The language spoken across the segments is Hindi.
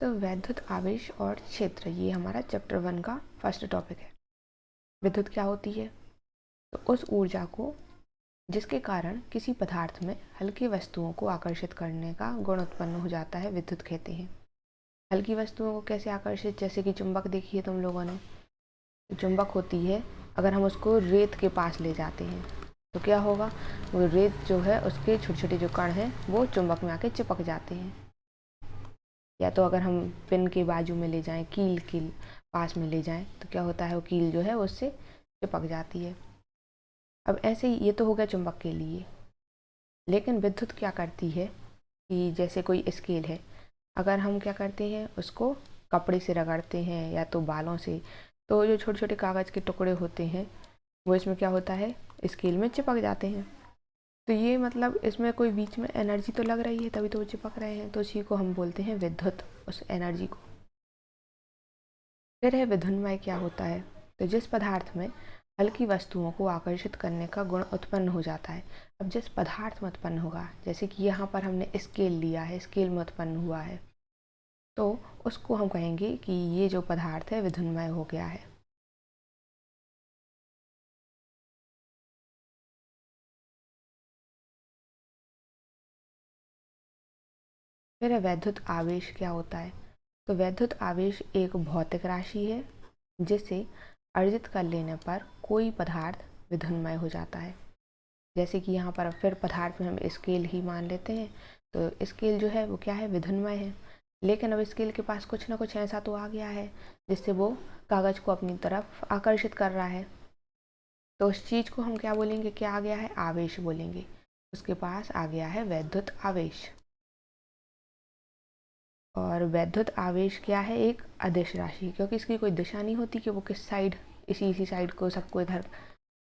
तो वैद्युत आवेश और क्षेत्र, ये हमारा चैप्टर 1 का फर्स्ट टॉपिक है। विद्युत क्या होती है? तो उस ऊर्जा को जिसके कारण किसी पदार्थ में हल्की वस्तुओं को आकर्षित करने का गुण उत्पन्न हो जाता है, विद्युत कहते हैं। हल्की वस्तुओं को कैसे आकर्षित? जैसे कि चुंबक देखी है तुम लोगों ने। चुंबक होती है, अगर हम उसको रेत के पास ले जाते हैं तो क्या होगा? वो रेत जो है उसके छोटे छोटे जो कण हैं वो चुंबक में आके चिपक जाते हैं। या तो अगर हम पिन के बाजू में ले जाएं, कील के पास में ले जाएं, तो क्या होता है, वो कील जो है उससे चिपक जाती है। अब ऐसे ही ये तो हो गया चुंबक के लिए। लेकिन विद्युत क्या करती है कि जैसे कोई स्केल है, अगर हम क्या करते हैं, उसको कपड़े से रगड़ते हैं या तो बालों से, तो जो छोटे छोटे कागज़ के टुकड़े होते हैं वो इसमें क्या होता है, स्केल में चिपक जाते हैं। तो ये मतलब इसमें कोई बीच में एनर्जी तो लग रही है, तभी तो वो चिपक रहे हैं। तो इसी को हम बोलते हैं विद्युत, उस एनर्जी को। फिर है विद्युन्मय। क्या होता है? तो जिस पदार्थ में हल्की वस्तुओं को आकर्षित करने का गुण उत्पन्न हो जाता है। अब जिस पदार्थ में उत्पन्न होगा, जैसे कि यहाँ पर हमने स्केल लिया है, स्केल में उत्पन्न हुआ है, तो उसको हम कहेंगे कि ये जो पदार्थ है विद्युन्मय हो गया है। फिर है वैद्युत आवेश। क्या होता है? तो वैद्युत आवेश एक भौतिक राशि है जिसे अर्जित कर लेने पर कोई पदार्थ विद्युन्मय हो जाता है। जैसे कि यहाँ पर फिर पदार्थ में हम स्केल ही मान लेते हैं, तो स्केल जो है वो क्या है, विद्युन्मय है। लेकिन अब स्केल के पास कुछ ना कुछ ऐसा तो आ गया है जिससे वो कागज़ को अपनी तरफ आकर्षित कर रहा है। तो उस चीज़ को हम क्या बोलेंगे, क्या आ गया है, आवेश बोलेंगे। उसके पास आ गया है वैद्युत आवेश। और वैद्युत आवेश क्या है, एक अदिश राशि, क्योंकि इसकी कोई दिशा नहीं होती कि वो किस साइड, इसी साइड को सबको इधर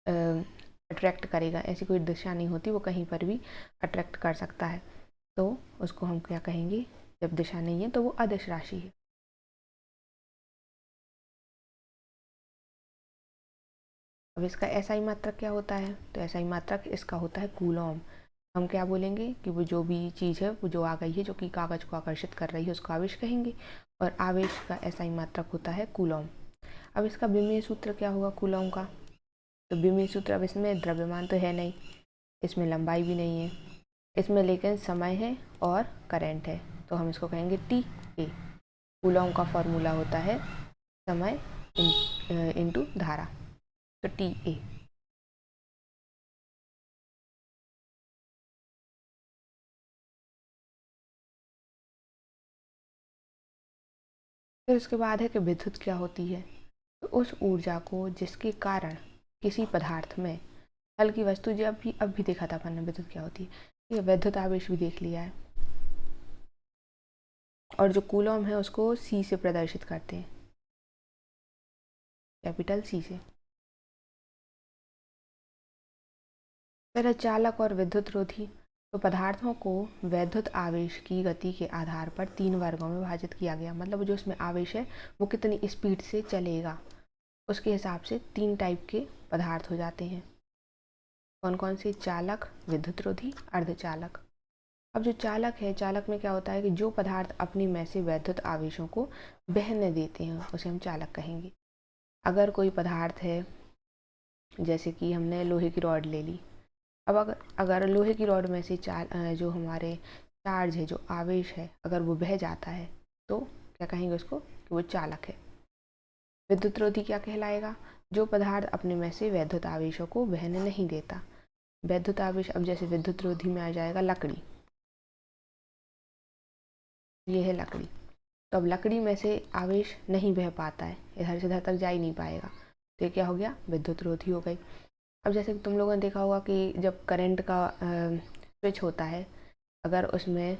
अट्रैक्ट करेगा। ऐसी कोई दिशा नहीं होती, वो कहीं पर भी अट्रैक्ट कर सकता है। तो उसको हम क्या कहेंगे, जब दिशा नहीं है तो वो अदिश राशि है। अब इसका एसआई मात्रक क्या होता है? तो एसआई मात्रक इसका होता है कूलॉम। हम क्या बोलेंगे कि वो जो भी चीज़ है, वो जो आ गई है, जो कि कागज़ को आकर्षित कर रही है, उसको आवेश कहेंगे। और आवेश का एसआई मात्रक होता है कूलॉम। अब इसका विमीय सूत्र क्या होगा कूलॉम का? तो विमीय सूत्र, अब इसमें द्रव्यमान तो है नहीं, इसमें लंबाई भी नहीं है, इसमें लेकिन समय है और करंट है, तो हम इसको कहेंगे टी ए। कूलॉम का फॉर्मूला होता है समय इंटू धारा, तो टी ए। फिर उसके बाद है कि विद्युत क्या होती है? तो उस ऊर्जा को जिसके कारण किसी पदार्थ में हल्की वस्तु, जब भी अब भी देखा था अपन ने विद्युत क्या होती है, ये वैद्युत आवेश भी देख लिया है। और जो कूलॉम है उसको सी से प्रदर्शित करते हैं, कैपिटल सी से। फिर चालक और विद्युत रोधी। तो पदार्थों को वैद्युत आवेश की गति के आधार पर 3 वर्गों में विभाजित किया गया। मतलब जो इसमें आवेश है वो कितनी स्पीड से चलेगा, उसके हिसाब से 3 टाइप के पदार्थ हो जाते हैं। कौन कौन से? चालक, विद्युत रोधी, अर्धचालक। अब जो चालक है, चालक में क्या होता है कि जो पदार्थ अपनी में से वैद्युत आवेशों को बहने देते हैं उसे हम चालक कहेंगे। अगर कोई पदार्थ है, जैसे कि हमने लोहे की रॉड ले ली, अब अगर लोहे की रॉड में से जो हमारे चार्ज है, जो आवेश है, अगर वो बह जाता है तो क्या कहेंगे उसको, कि वो चालक है। विद्युत रोधी क्या कहलाएगा? जो पदार्थ अपने में से वैद्युत आवेशों को बहने नहीं देता। वैद्युत आवेश, अब जैसे विद्युत रोधी में आ जाएगा लकड़ी, ये है लकड़ी। तो अब लकड़ी में से आवेश नहीं बह पाता है, इधर से इधर तक जा ही नहीं पाएगा, तो ये क्या हो गया, विद्युत रोधी हो गई। अब जैसे कि तुम लोगों ने देखा होगा कि जब करंट का स्विच होता है, अगर उसमें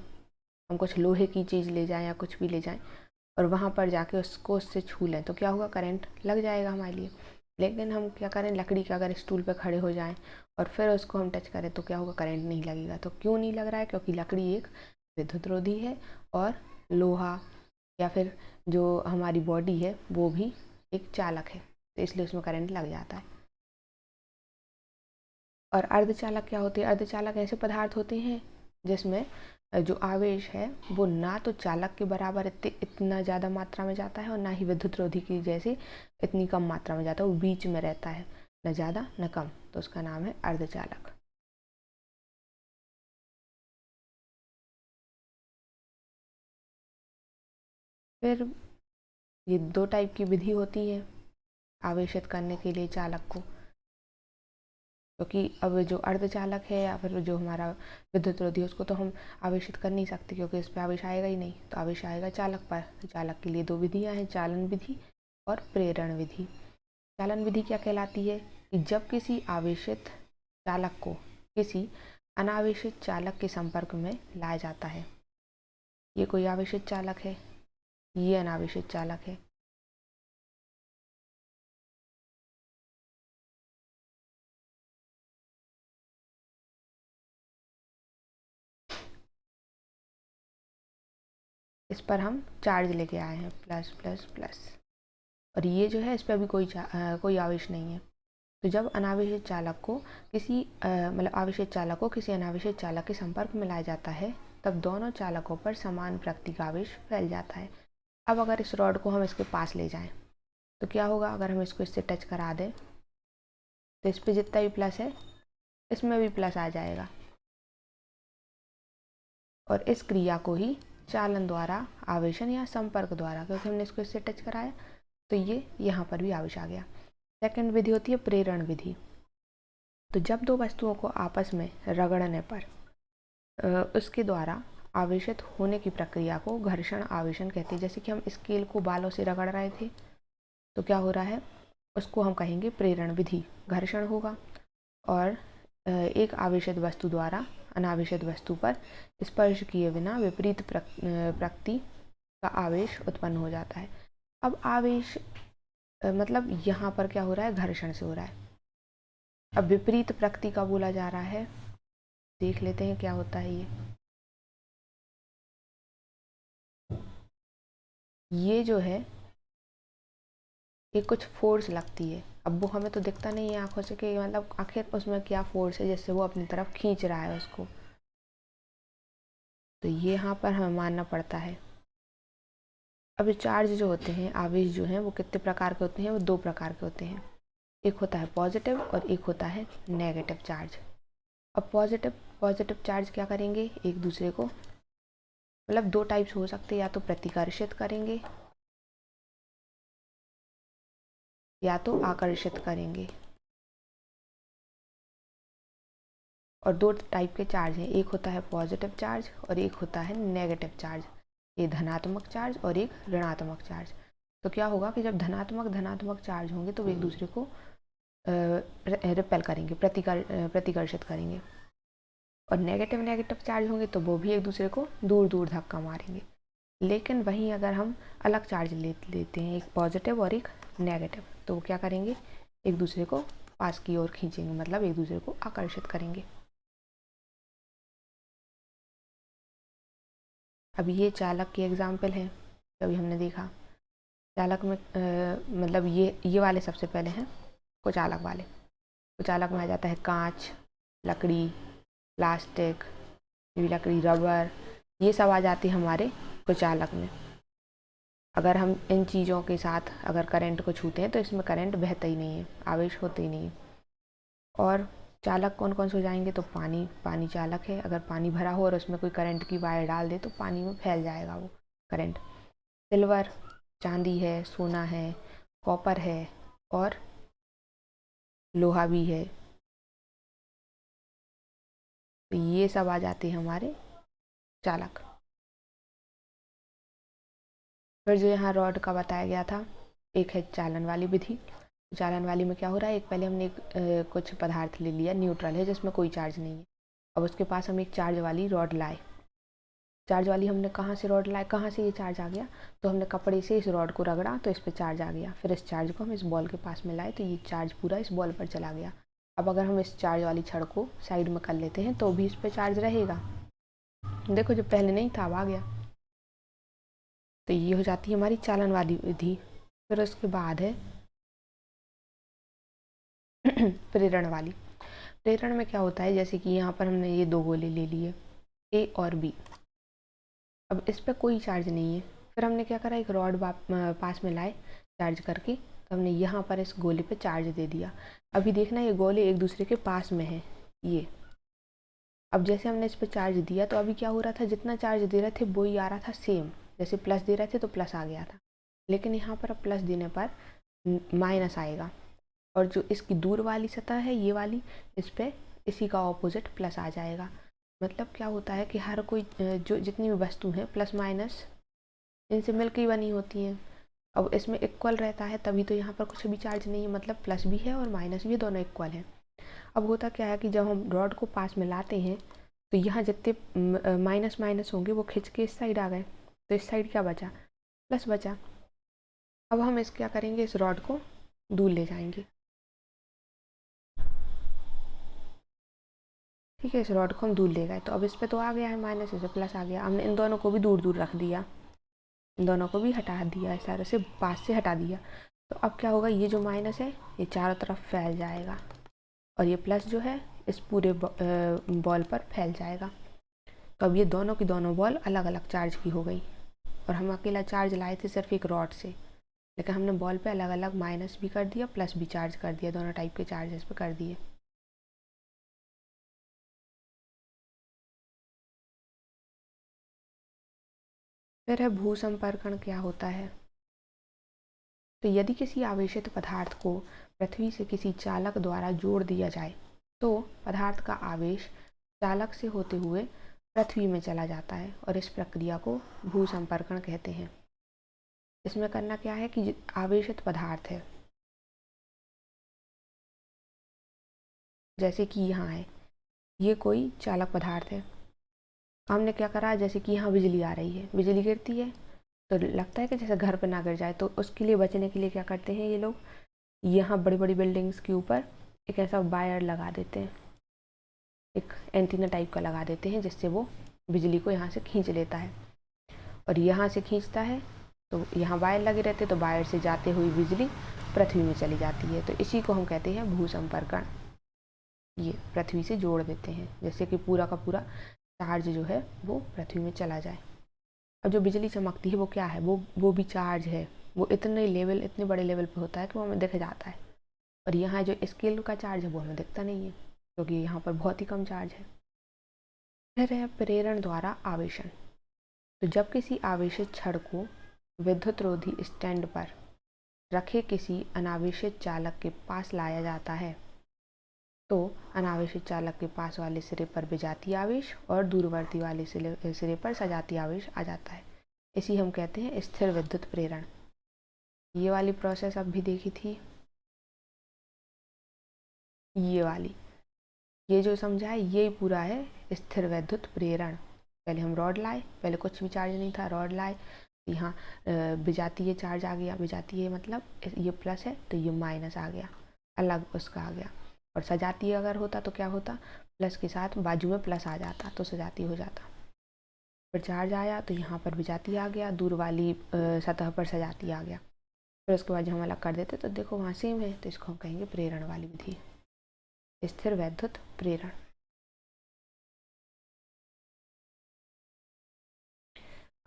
हम कुछ लोहे की चीज़ ले जाएं या कुछ भी ले जाएं और वहाँ पर जाके उसको उससे छू लें, तो क्या होगा, करंट लग जाएगा हमारे लिए। लेकिन हम क्या करें, लकड़ी के अगर स्टूल पर खड़े हो जाएं और फिर उसको हम टच करें, तो क्या होगा, करंट नहीं लगेगा। तो क्यों नहीं लग रहा है? क्योंकि लकड़ी एक विद्युत रोधी है और लोहा या फिर जो हमारी बॉडी है वो भी एक चालक है, तो इसलिए उसमें करंट लग जाता है। और अर्धचालक क्या होते हैं? अर्धचालक ऐसे पदार्थ होते हैं जिसमें जो आवेश है वो ना तो चालक के बराबर इतना ज़्यादा मात्रा में जाता है और ना ही विद्युत रोधी की जैसे इतनी कम मात्रा में जाता है, वो बीच में रहता है, न ज़्यादा न कम, तो उसका नाम है अर्धचालक। फिर ये दो टाइप की विधि होती है आवेशित करने के लिए चालक को, क्योंकि अब जो अर्धचालक है या फिर जो हमारा विद्युत रोधी है उसको तो हम आवेशित कर नहीं सकते क्योंकि इस पर आवेश आएगा ही नहीं, तो आवेश आएगा चालक पर। चालक के लिए दो विधियां हैं, चालन विधि और प्रेरण विधि। चालन विधि क्या कहलाती है कि जब किसी आवेशित चालक को किसी अनावेशित चालक के संपर्क में लाया जाता है, ये कोई आवेशित चालक है, ये अनावेशित चालक है, इस पर हम चार्ज लेके आए हैं प्लस प्लस प्लस, और ये जो है इस पर भी कोई आवेश नहीं है। तो जब अनावेशित चालक को किसी मतलब आवेशित चालक को किसी अनावेशित चालक के संपर्क में लाया जाता है, तब दोनों चालकों पर समान प्रकृति का आवेश फैल जाता है। अब अगर इस रॉड को हम इसके पास ले जाएं तो क्या होगा, अगर हम इसको इससे टच करा दें तो इस पर जितना भी प्लस है इसमें भी प्लस आ जाएगा, और इस क्रिया को ही चालन द्वारा आवेशन या संपर्क द्वारा, क्योंकि हमने इसको इससे टच कराया तो ये यहाँ पर भी आवेश आ गया। सेकंड विधि होती है प्रेरण विधि। तो जब दो वस्तुओं को आपस में रगड़ने पर उसके द्वारा आवेशित होने की प्रक्रिया को घर्षण आवेशन कहते हैं। जैसे कि हम स्केल को बालों से रगड़ रहे थे तो क्या हो रहा है, उसको हम कहेंगे प्रेरण विधि, घर्षण होगा और एक आवेशित वस्तु द्वारा अनावेशित वस्तु पर स्पर्श किए बिना विपरीत प्रकृति का आवेश उत्पन्न हो जाता है। अब आवेश मतलब यहाँ पर क्या हो रहा है, घर्षण से हो रहा है। अब विपरीत प्रकृति का बोला जा रहा है, देख लेते हैं क्या होता है। ये जो है ये कुछ फोर्स लगती है, अब वो हमें तो दिखता नहीं है आंखों से कि मतलब आखिर उसमें क्या फोर्स है जिससे वो अपनी तरफ खींच रहा है उसको, तो ये यहाँ पर हमें मानना पड़ता है। अब चार्ज जो होते हैं, आवेश जो हैं, वो कितने प्रकार के होते हैं, वो दो प्रकार के होते हैं। एक होता है पॉजिटिव और एक होता है नेगेटिव चार्ज। अब पॉजिटिव चार्ज क्या करेंगे, एक दूसरे को मतलब दो टाइप्स हो सकते हैं, या तो प्रतिकर्षित करेंगे या तो आकर्षित करेंगे। और दो टाइप के चार्ज हैं, एक होता है पॉजिटिव चार्ज और एक होता है नेगेटिव चार्ज। ये धनात्मक चार्ज और एक ऋणात्मक चार्ज। तो क्या होगा कि जब धनात्मक चार्ज होंगे तो वो एक दूसरे को रिपेल करेंगे, प्रतिकर्षित करेंगे, और नेगेटिव चार्ज होंगे तो वो भी एक दूसरे को दूर दूर धक्का मारेंगे। लेकिन वहीं अगर हम अलग चार्ज लेते हैं, एक पॉजिटिव और एक नेगेटिव, तो वो क्या करेंगे, एक दूसरे को पास की ओर खींचेंगे, मतलब एक दूसरे को आकर्षित करेंगे। अब ये चालक के एग्जाम्पल है, अभी हमने देखा चालक में मतलब ये वाले सबसे पहले हैं कुचालक वाले। कुचालक में आ जाता है कांच, लकड़ी, प्लास्टिक, लकड़ी, रबर, ये सब आ जाती है हमारे कुचालक में। अगर हम इन चीज़ों के साथ अगर करंट को छूते हैं तो इसमें करंट बहता ही नहीं है, आवेश होते ही नहीं है। और चालक कौन कौन से हो जाएंगे, तो पानी चालक है, अगर पानी भरा हो और उसमें कोई करंट की वायर डाल दे तो पानी में फैल जाएगा वो करंट। सिल्वर चांदी है, सोना है, कॉपर है और लोहा भी है, तो ये सब आ जाते हैं हमारे चालक। फिर जो यहाँ रॉड का बताया गया था, एक है चालन वाली विधि। चालन वाली में क्या हो रहा है, एक पहले हमने कुछ पदार्थ ले लिया, न्यूट्रल है जिसमें कोई चार्ज नहीं है। अब उसके पास हम एक चार्ज वाली रॉड लाए, चार्ज वाली हमने कहाँ से रॉड लाए, कहाँ से ये चार्ज आ गया, तो हमने कपड़े से इस रॉड को रगड़ा तो इस पर चार्ज आ गया। फिर इस चार्ज को हम इस बॉल के पास में लाए तो ये चार्ज पूरा इस बॉल पर चला गया। अब अगर हम इस चार्ज वाली छड़ को साइड में कर लेते हैं तो भी इस पर चार्ज रहेगा, देखो जो पहले नहीं था अब आ गया। तो ये हो जाती है हमारी चालन वाली विधि। फिर उसके बाद है प्रेरण वाली। प्रेरण में क्या होता है, जैसे कि यहाँ पर हमने ये दो गोले ले लिए, ए और बी, अब इस पर कोई चार्ज नहीं है। फिर हमने क्या करा, एक रॉड पास में लाए चार्ज करके, तो हमने यहाँ पर इस गोले पे चार्ज दे दिया। अभी देखना ये गोले एक दूसरे के पास में हैं ये। अब जैसे हमने इस पर चार्ज दिया तो अभी क्या हो रहा था, जितना चार्ज दे रहे थे वो ही आ रहा था सेम, जैसे प्लस दे रहे थे तो प्लस आ गया था। लेकिन यहाँ पर अब प्लस देने पर माइनस आएगा, और जो इसकी दूर वाली सतह है ये वाली, इस पर इसी का ऑपोजिट प्लस आ जाएगा। मतलब क्या होता है कि हर कोई जो जितनी भी वस्तु हैं प्लस माइनस इनसे मिलकर ही बनी होती हैं। अब इसमें इक्वल रहता है तभी तो यहाँ पर कुछ भी चार्ज नहीं है, मतलब प्लस भी है और माइनस भी, दोनों इक्वल हैं। अब होता क्या है कि जब हम रॉड को पास में लाते हैं तो यहाँ जितने माइनस माइनस होंगे वो खिंच के इस साइड आ गए, तो इस साइड क्या बचा, प्लस बचा। अब हम इस क्या करेंगे, इस रॉड को दूर ले जाएंगे। ठीक है, इस रॉड को हम दूर ले गए तो अब इस पर तो आ गया है माइनस, इस पर प्लस आ गया। हमने इन दोनों को भी दूर दूर रख दिया, इन दोनों को भी हटा दिया, इस तरह से पास से हटा दिया। तो अब क्या होगा, ये जो माइनस है ये चारों तरफ फैल जाएगा, और ये प्लस जो है इस पूरे बॉल पर फैल जाएगा। तो अब ये दोनों की दोनों बॉल अलग अलग चार्ज की हो गई, और हम अकेला चार्ज लाए थे सिर्फ एक रॉड से, लेकिन हमने बॉल पे अलग अलग माइनस भी कर दिया, प्लस भी चार्ज कर दिया, दोनों टाइप के चार्जेस पे कर दिए। फिर है भू संपर्कण क्या होता है। तो यदि किसी आवेशित पदार्थ को पृथ्वी से किसी चालक द्वारा जोड़ दिया जाए तो पदार्थ का आवेश चालक से होते हुए पृथ्वी में चला जाता है, और इस प्रक्रिया को भू संपर्कण कहते हैं। इसमें करना क्या है कि आवेशित पदार्थ है, जैसे कि यहाँ है, ये कोई चालक पदार्थ है। हमने क्या करा, जैसे कि यहाँ बिजली आ रही है, बिजली गिरती है तो लगता है कि जैसे घर पर ना गिर जाए, तो उसके लिए बचने के लिए क्या करते हैं ये लोग, यहाँ बड़ी बड़ी बिल्डिंग्स के ऊपर एक ऐसा वायर लगा देते हैं, एक एंटीना टाइप का लगा देते हैं, जिससे वो बिजली को यहाँ से खींच लेता है। और यहाँ से खींचता है तो यहाँ वायर लगे रहते, तो वायर से जाते हुई बिजली पृथ्वी में चली जाती है। तो इसी को हम कहते हैं भू संपर्कण। ये पृथ्वी से जोड़ देते हैं, जैसे कि पूरा का पूरा चार्ज जो है वो पृथ्वी में चला जाए। और जो बिजली चमकती है वो क्या है, वो भी चार्ज है। वो इतने बड़े लेवल पे होता है कि वो हमें दिख जाता है, और यहाँ जो स्केल का चार्ज है वो हमें दिखता नहीं है, क्योंकि यहाँ पर बहुत ही कम चार्ज है। फिर है प्रेरण द्वारा आवेशन। तो जब किसी आवेशित छड़ को विद्युत रोधी स्टैंड पर रखे किसी अनावेशित चालक के पास लाया जाता है तो अनावेशित चालक के पास वाले सिरे पर विजातीय आवेश और दूरवर्ती वाले सिरे पर सजातीय आवेश आ जाता है। इसी हम कहते हैं स्थिर विद्युत प्रेरण। ये वाली प्रोसेस अब भी देखी थी, ये वाली, ये जो समझा है ये पूरा है स्थिर विद्युत प्रेरण। पहले हम रॉड लाए, पहले कुछ भी चार्ज नहीं था, रॉड लाए, यहाँ विजातीय चार्ज आ गया, विजातीय मतलब ये प्लस है तो ये माइनस आ गया, अलग उसका आ गया। और सजातीय अगर होता तो क्या होता, प्लस के साथ बाजू में प्लस आ जाता तो सजातीय हो जाता। फिर चार्ज आया तो यहाँ पर विजातीय आ गया, दूर वाली सतह पर सजातीय आ गया। फिर उसके बाद जब हम अलग कर देते तो देखो वहाँ सेम है, तो इसको हम कहेंगे प्रेरण वाली विधि, स्थिर वैद्युत प्रेरण।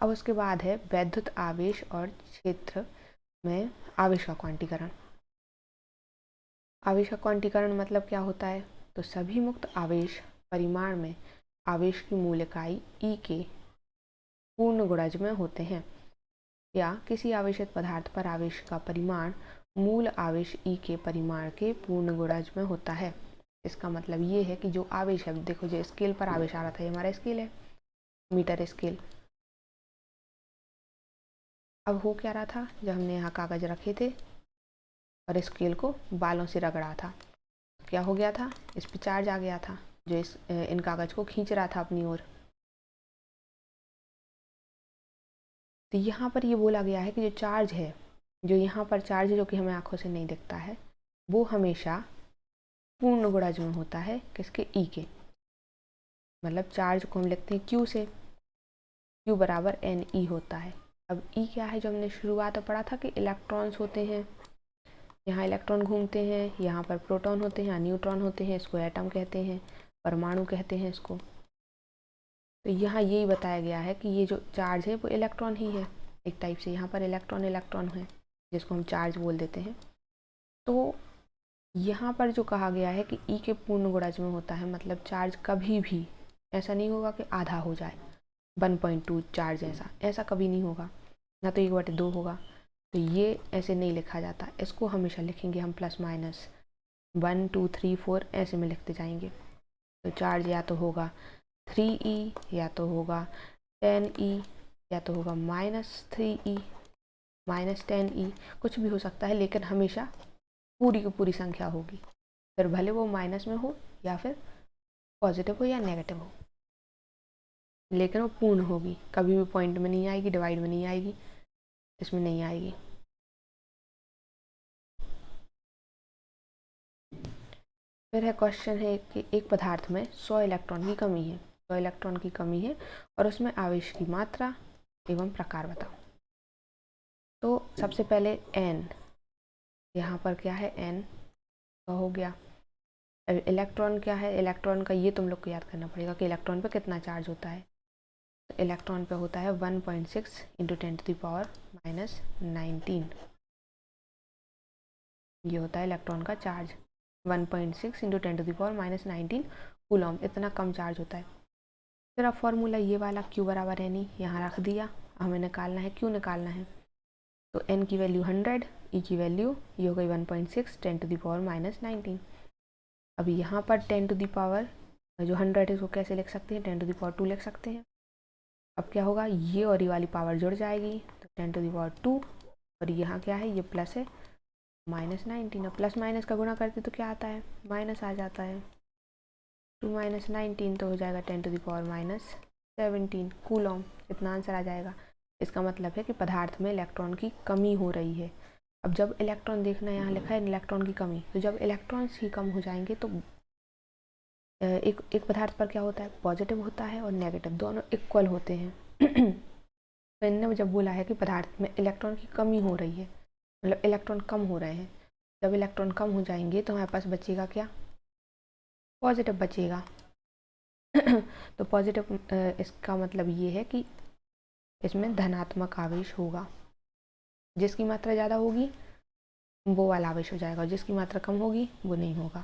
अब उसके बाद है वैद्युत आवेश और क्षेत्र में आवेश का क्वांटीकरण। आवेश का क्वांटीकरण मतलब क्या होता है, तो सभी मुक्त आवेश परिमाण में आवेश की मूल इकाई ई के पूर्ण गुणज में होते हैं, या किसी आवेशित पदार्थ पर आवेश का परिमाण मूल आवेश ई के परिमाण के पूर्ण गुणज में होता है। इसका मतलब ये है कि जो आवेश है, देखो जो स्केल पर आवेश आ रहा था, ये हमारा स्केल है, मीटर स्केल। अब हो क्या रहा था, जब हमने यहाँ कागज रखे थे और स्केल को बालों से रगड़ा था, क्या हो गया था, इस पर चार्ज आ गया था जो इन कागज को खींच रहा था अपनी ओर। तो यहाँ पर ये बोला गया है कि जो चार्ज है, जो यहाँ पर चार्ज है जो कि हमें आंखों से नहीं दिखता है, वो हमेशा पूर्ण गुणज में होता है, किसके, ई के। मतलब चार्ज को हम लिखते हैं क्यू से, क्यू बराबर एन ई होता है। अब ई क्या है, जो हमने शुरुआत में पढ़ा था कि इलेक्ट्रॉन्स होते हैं, यहाँ इलेक्ट्रॉन घूमते हैं, यहाँ पर प्रोटॉन होते हैं, यहाँ न्यूट्रॉन होते हैं, इसको एटम कहते हैं, परमाणु कहते हैं इसको। तो यहाँ यही बताया गया है कि ये जो चार्ज है वो इलेक्ट्रॉन ही है, एक टाइप से। यहाँ पर इलेक्ट्रॉन इलेक्ट्रॉन है जिसको हम चार्ज बोल देते हैं। तो यहाँ पर जो कहा गया है कि ई के पूर्ण गुणज में होता है, मतलब चार्ज कभी भी ऐसा नहीं होगा कि आधा हो जाए, 1.2 चार्ज ऐसा कभी नहीं होगा, ना तो 1/2 होगा। तो ये ऐसे नहीं लिखा जाता, इसको हमेशा लिखेंगे हम प्लस माइनस 1 2 3 4 ऐसे में लिखते जाएंगे। तो चार्ज या तो होगा 3e, या तो होगा 10e, या तो होगा -3e, -10e, कुछ भी हो सकता है, लेकिन हमेशा पूरी की पूरी संख्या होगी। फिर भले वो माइनस में हो या फिर पॉजिटिव हो या नेगेटिव हो, लेकिन वो पूर्ण होगी, कभी भी पॉइंट में नहीं आएगी, डिवाइड में नहीं आएगी, इसमें नहीं आएगी। फिर है क्वेश्चन है कि एक पदार्थ में 100 इलेक्ट्रॉन की कमी है, 100 इलेक्ट्रॉन की कमी है और उसमें आवेश की मात्रा एवं प्रकार बताओ। तो सबसे पहले n, यहाँ पर क्या है n का हो गया। इलेक्ट्रॉन क्या है, इलेक्ट्रॉन का ये तुम लोग को याद करना पड़ेगा कि इलेक्ट्रॉन पे कितना चार्ज होता है। तो इलेक्ट्रॉन पे होता है 1.6 × 10⁻⁻19, ये होता है इलेक्ट्रॉन का चार्ज। 1.6 × 10⁻⁻19 कूलम, इतना कम चार्ज होता है। फिर अब फॉर्मूला ये वाला Q बराबर एन ई यहाँ रख दिया, हमें निकालना है Q निकालना है। तो n की वैल्यू 100, E की वैल्यू ये हो गई 1.6 10⁻⁻19। अभी यहाँ पर 10 जो 100 है उसको कैसे लिख सकते हैं, 10⁻2 लिख सकते हैं। अब क्या होगा, ये और ये वाली पावर जुड़ जाएगी, तो 10⁻2, और यहाँ क्या है, ये प्लस है -19। अब प्लस माइनस का गुणा करते तो क्या आता है, माइनस आ जाता है। 2 - 19 तो हो जाएगा 10⁻⁻17 कूलम, इतना आंसर आ जाएगा। इसका मतलब है कि पदार्थ में इलेक्ट्रॉन की कमी हो रही है। अब जब इलेक्ट्रॉन देखना, यहाँ लिखा है इलेक्ट्रॉन की कमी, तो जब इलेक्ट्रॉन्स ही कम हो जाएंगे तो एक पदार्थ पर क्या होता है, पॉजिटिव होता है और नेगेटिव, दोनों इक्वल होते हैं। तो इन्होंने जब बोला है कि पदार्थ में इलेक्ट्रॉन की कमी हो रही है, मतलब इलेक्ट्रॉन कम हो रहे हैं, जब इलेक्ट्रॉन कम हो जाएंगे तो हमारे पास बचेगा क्या, पॉजिटिव बचेगा। तो पॉजिटिव, इसका मतलब ये है कि इसमें धनात्मक आवेश होगा, जिसकी मात्रा ज़्यादा होगी वो वाला आवेश हो जाएगा, और जिसकी मात्रा कम होगी वो नहीं होगा।